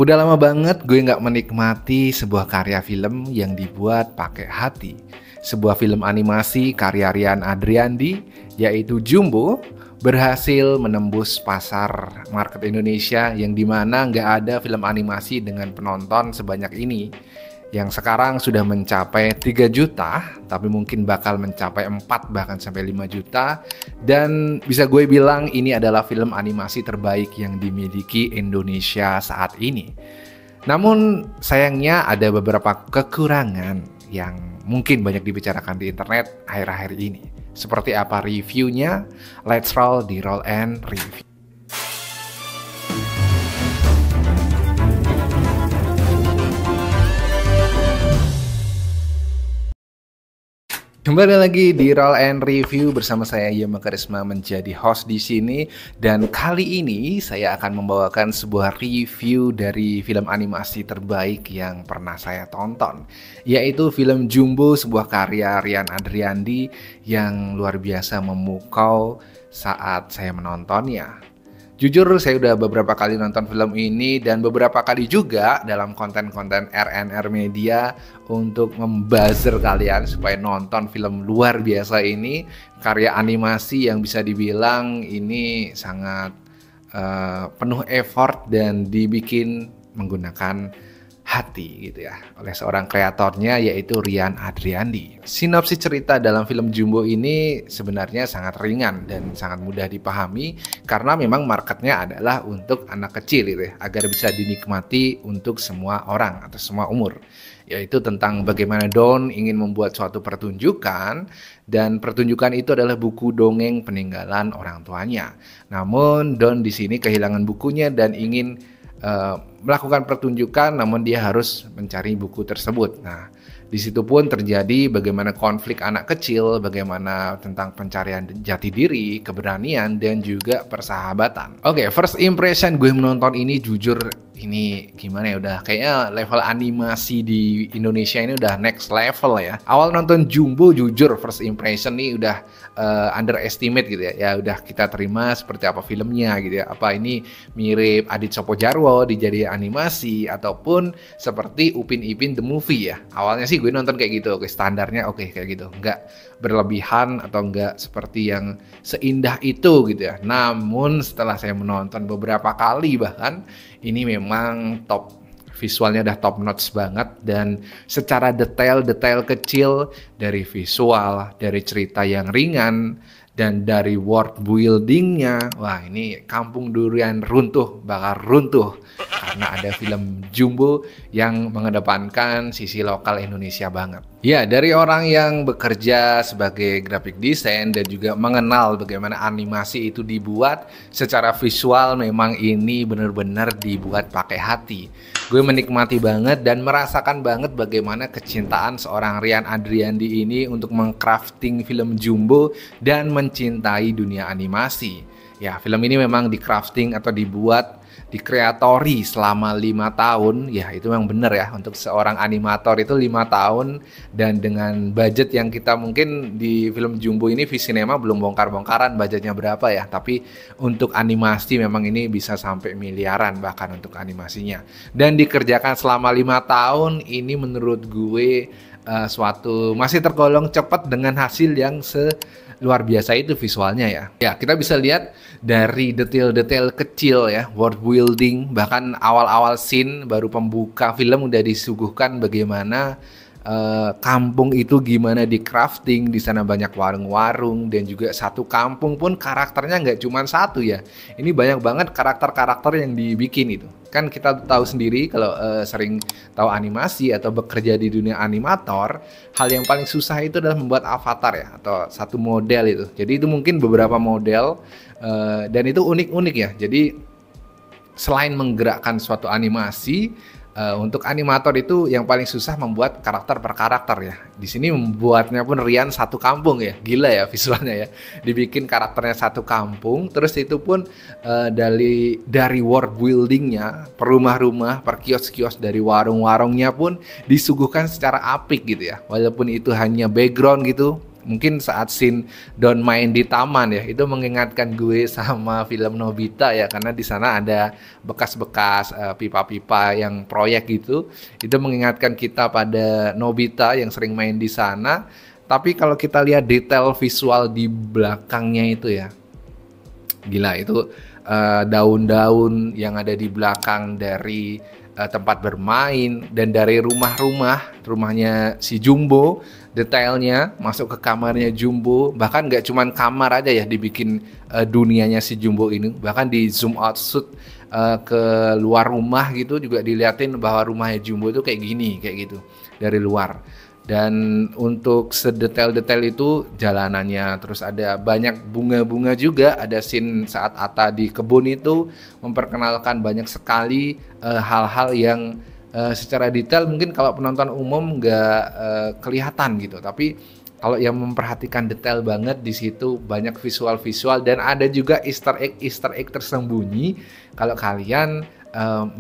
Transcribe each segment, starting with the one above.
Udah lama banget gue nggak menikmati sebuah karya film yang dibuat pakai hati. Sebuah film animasi karya Rian Adriandi, yaitu Jumbo, berhasil menembus pasar market Indonesia yang dimana nggak ada film animasi dengan penonton sebanyak ini. Yang sekarang sudah mencapai 3 juta, tapi mungkin bakal mencapai 4 bahkan sampai 5 juta. Dan bisa gue bilang ini adalah film animasi terbaik yang dimiliki Indonesia saat ini. Namun sayangnya ada beberapa kekurangan yang mungkin banyak dibicarakan di internet akhir-akhir ini. Seperti apa reviewnya? Let's roll di Roll and Review. Kembali lagi di Roll and Review bersama saya Yoma Karisma menjadi host di sini, dan kali ini saya akan membawakan sebuah review dari film animasi terbaik yang pernah saya tonton, yaitu film Jumbo, sebuah karya Rian Adriandi yang luar biasa memukau saat saya menontonnya. Jujur saya udah beberapa kali nonton film ini dan beberapa kali juga dalam konten-konten RNR Media untuk membuzzer kalian supaya nonton film luar biasa ini. Karya animasi yang bisa dibilang ini sangat penuh effort dan dibikin menggunakan hati gitu ya oleh seorang kreatornya, yaitu Rian Adriandi. Sinopsis cerita dalam film Jumbo ini sebenarnya sangat ringan dan sangat mudah dipahami karena memang marketnya adalah untuk anak kecil gitu ya, agar bisa dinikmati untuk semua orang atau semua umur. Yaitu tentang bagaimana Don ingin membuat suatu pertunjukan, dan pertunjukan itu adalah buku dongeng peninggalan orang tuanya. Namun Don di sini kehilangan bukunya dan ingin melakukan pertunjukan, namun dia harus mencari buku tersebut. Nah, di situ pun terjadi bagaimana konflik anak kecil, bagaimana tentang pencarian jati diri, keberanian, dan juga persahabatan. Oke, first impression gue menonton ini jujur ini gimana ya, udah kayaknya level animasi di Indonesia ini udah next level ya. Awal nonton Jumbo jujur first impression nih udah underestimate gitu ya. Ya udah kita terima seperti apa filmnya gitu ya. Apa ini mirip Adit Sopodjarwo dijadiin animasi ataupun seperti Upin Ipin the Movie ya. Awalnya sih gue nonton kayak gitu, oke standarnya oke kayak gitu. Enggak berlebihan atau enggak seperti yang seindah itu gitu ya. Namun setelah saya menonton beberapa kali bahkan, ini memang top, visualnya udah top notch banget, dan secara detail kecil dari visual, dari cerita yang ringan, dan dari world buildingnya, wah ini Kampung Durian runtuh, bakal runtuh karena ada film Jumbo yang mengedepankan sisi lokal Indonesia banget. Ya, dari orang yang bekerja sebagai graphic design dan juga mengenal bagaimana animasi itu dibuat secara visual, memang ini benar-benar dibuat pakai hati. Gue menikmati banget dan merasakan banget bagaimana kecintaan seorang Rian Adriandi ini untuk mengcrafting film Jumbo dan mencintai dunia animasi. Ya, film ini memang di-crafting atau dibuat, dikreatori selama 5 tahun. Ya, itu memang benar ya, untuk seorang animator itu 5 tahun, dan dengan budget yang kita mungkin di film Jumbo ini Visinema belum bongkar-bongkaran budgetnya berapa ya, tapi untuk animasi memang ini bisa sampai miliaran bahkan untuk animasinya. Dan dikerjakan selama 5 tahun, ini menurut gue suatu masih tergolong cepat dengan hasil yang luar biasa itu visualnya ya. Ya, kita bisa lihat dari detail-detail kecil ya, world building, bahkan awal-awal scene baru pembuka film udah disuguhkan bagaimana kampung itu gimana di crafting. Di sana banyak warung-warung, dan juga satu kampung pun karakternya nggak cuma satu ya. Ini banyak banget karakter-karakter yang dibikin itu. Kan kita tahu sendiri kalau sering tahu animasi atau bekerja di dunia animator, hal yang paling susah itu adalah membuat avatar ya, atau satu model itu. Jadi itu mungkin beberapa model dan itu unik-unik ya. Jadi selain menggerakkan suatu animasi, untuk animator itu yang paling susah membuat karakter per karakter ya. Di sini membuatnya pun Rian satu kampung ya, gila ya visualnya ya. Dibikin karakternya satu kampung, terus itu pun dari world buildingnya, per rumah-rumah, per kios-kios, dari warung-warungnya pun disuguhkan secara apik gitu ya. Walaupun itu hanya background gitu, Mungkin saat scene Don main di taman ya, itu mengingatkan gue sama film Nobita ya, karena di sana ada bekas-bekas pipa-pipa yang proyek gitu. Itu mengingatkan kita pada Nobita yang sering main di sana. Tapi kalau kita lihat detail visual di belakangnya itu ya, gila itu daun-daun yang ada di belakang dari tempat bermain dan dari rumahnya si Jumbo, detailnya masuk ke kamarnya Jumbo, bahkan nggak cuman kamar aja ya dibikin dunianya si Jumbo ini, bahkan di zoom out shoot ke luar rumah gitu juga diliatin bahwa rumahnya Jumbo itu kayak gini, kayak gitu dari luar. Dan untuk sedetail-detail itu jalanannya, terus ada banyak bunga-bunga juga, ada scene saat Atta di kebun itu memperkenalkan banyak sekali hal-hal yang secara detail mungkin kalau penonton umum nggak kelihatan gitu, tapi kalau yang memperhatikan detail banget di situ banyak visual-visual dan ada juga Easter egg tersembunyi kalau kalian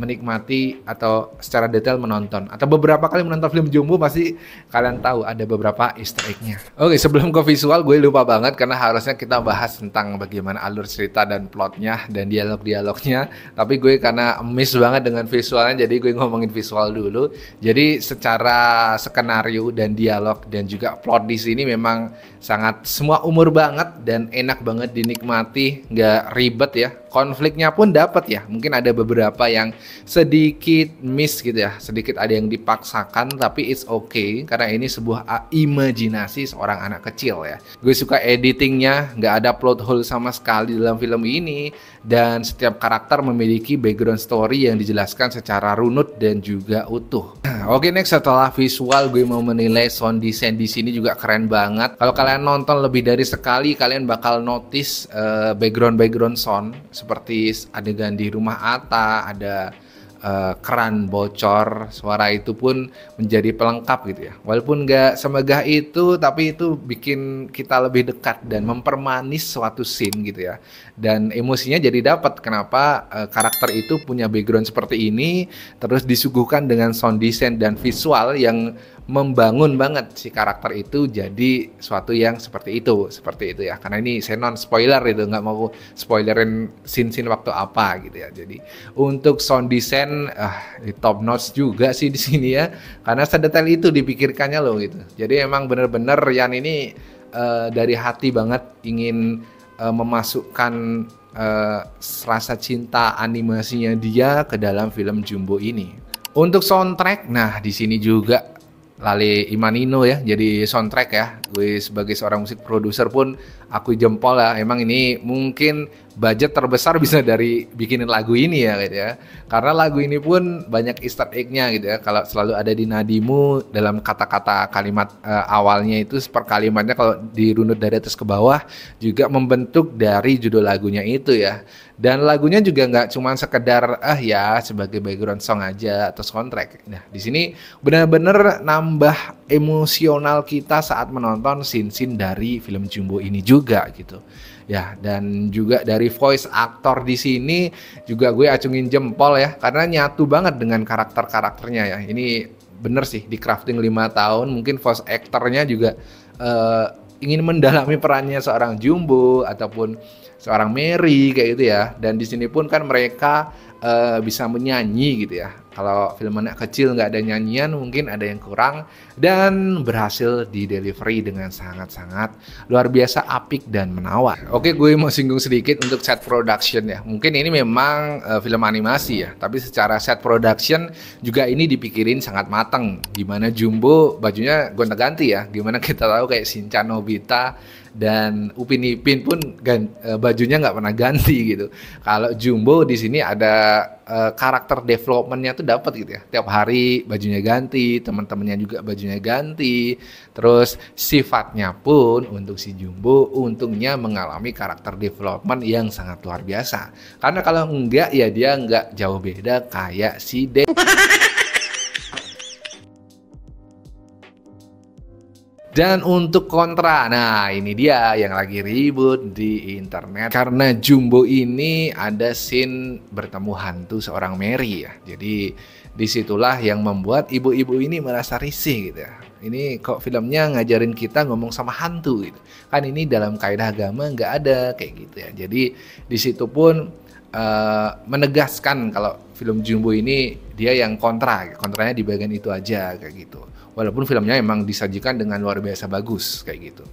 menikmati atau secara detail menonton atau beberapa kali menonton film Jumbo, pasti kalian tahu ada beberapa Easter egg-nya. Oke, sebelum ke visual gue lupa banget karena harusnya kita bahas tentang bagaimana alur cerita dan plotnya dan dialog-dialognya, tapi gue karena miss banget dengan visualnya jadi gue ngomongin visual dulu. Jadi secara skenario dan dialog dan juga plot di sini memang sangat semua umur banget dan enak banget dinikmati, nggak ribet ya. Konfliknya pun dapat ya, mungkin ada beberapa yang sedikit miss gitu ya, sedikit ada yang dipaksakan, tapi it's okay karena ini sebuah imajinasi seorang anak kecil ya. Gue suka editingnya, nggak ada plot hole sama sekali dalam film ini, dan setiap karakter memiliki background story yang dijelaskan secara runut dan juga utuh. Oke, next, setelah visual gue mau menilai sound design di sini juga keren banget. Kalau kalian nonton lebih dari sekali, kalian bakal notice background sound seperti adegan di rumah Atta, ada keran bocor, suara itu pun menjadi pelengkap gitu ya. Walaupun nggak semegah itu, tapi itu bikin kita lebih dekat dan mempermanis suatu scene gitu ya. Dan emosinya jadi dapat. Kenapa karakter itu punya background seperti ini, terus disuguhkan dengan sound design dan visual yang membangun banget si karakter itu jadi suatu yang seperti itu ya. Karena ini saya non spoiler itu, nggak mau spoilerin scene waktu apa gitu ya. Jadi untuk sound design di top notch juga sih di sini ya, karena sedetail itu dipikirkannya loh gitu. Jadi emang bener-bener Rian ini dari hati banget ingin memasukkan rasa cinta animasinya dia ke dalam film Jumbo ini. Untuk soundtrack, nah di sini juga Lale Imanino ya jadi soundtrack ya. Gue sebagai seorang musik produser pun aku jempol ya. Emang ini mungkin budget terbesar bisa dari bikinin lagu ini ya gitu ya. Karena lagu ini pun banyak Easter egg-nya gitu ya. Kalau selalu ada di nadimu dalam kata-kata kalimat awalnya itu per kalimatnya kalau dirunut dari atas ke bawah juga membentuk dari judul lagunya itu ya. Dan lagunya juga nggak cuma sekedar ya sebagai background song aja atau soundtrack. Nah di sini benar-benar nambah emosional kita saat menonton scene-scene dari film Jumbo ini juga gitu. Ya, dan juga dari voice actor di sini juga gue acungin jempol ya, karena nyatu banget dengan karakter-karakternya ya. Ini bener sih di crafting 5 tahun, mungkin voice actornya juga ingin mendalami perannya seorang Jumbo ataupun seorang Mary kayak gitu ya. Dan di sini pun kan mereka bisa menyanyi gitu ya. Kalau film anak kecil nggak ada nyanyian mungkin ada yang kurang, dan berhasil di delivery dengan sangat-sangat luar biasa apik dan menawar. Oke, gue mau singgung sedikit untuk set production ya. Mungkin ini memang film animasi ya, tapi secara set production juga ini dipikirin sangat matang. Gimana Jumbo bajunya gonta-ganti ya, gimana kita tahu kayak Shinchan, Nobita, dan Upin Ipin pun bajunya nggak pernah ganti gitu. Kalau Jumbo di sini ada karakter developmentnya tuh dapat gitu ya. Tiap hari bajunya ganti, teman-temannya juga bajunya ganti. Terus sifatnya pun untuk si Jumbo untungnya mengalami karakter development yang sangat luar biasa. Karena kalau enggak ya dia enggak jauh beda kayak si Dan untuk kontra, nah ini dia yang lagi ribut di internet. Karena Jumbo ini ada scene bertemu hantu seorang Mary ya. Jadi disitulah yang membuat ibu-ibu ini merasa risih gitu ya. Ini kok filmnya ngajarin kita ngomong sama hantu gitu. Kan ini dalam kaidah agama nggak ada kayak gitu ya. Jadi disitu pun menegaskan kalau film Jumbo ini dia yang kontranya di bagian itu aja kayak gitu. Walaupun filmnya emang disajikan dengan luar biasa bagus kayak gitu.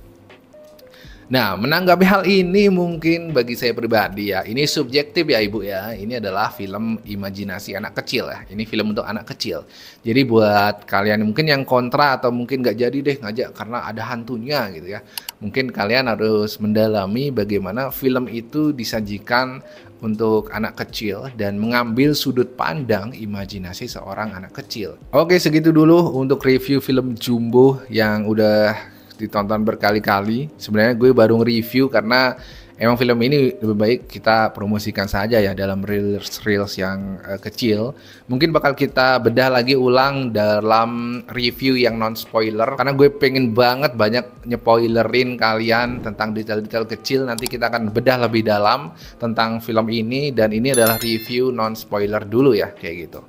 Nah, menanggapi hal ini mungkin bagi saya pribadi ya, ini subjektif ya Ibu ya. Ini adalah film imajinasi anak kecil ya. Ini film untuk anak kecil. Jadi buat kalian mungkin yang kontra atau mungkin nggak jadi deh ngajak karena ada hantunya gitu ya. Mungkin kalian harus mendalami bagaimana film itu disajikan untuk anak kecil dan mengambil sudut pandang imajinasi seorang anak kecil. Oke, segitu dulu untuk review film Jumbo yang udah ditonton berkali-kali. Sebenarnya gue baru nge-review karena emang film ini lebih baik kita promosikan saja ya dalam reels yang kecil. Mungkin bakal kita bedah lagi ulang dalam review yang non spoiler karena gue pengen banget banyak nyepoilerin kalian tentang detail-detail kecil. Nanti kita akan bedah lebih dalam tentang film ini dan ini adalah review non spoiler dulu ya kayak gitu.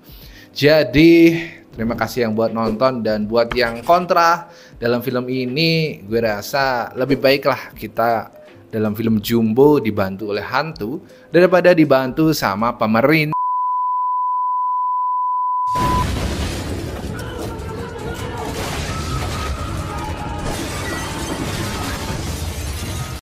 Jadi terima kasih yang buat nonton dan buat yang kontra dalam film ini, gue rasa lebih baiklah kita dalam film Jumbo dibantu oleh hantu daripada dibantu sama pemerintah.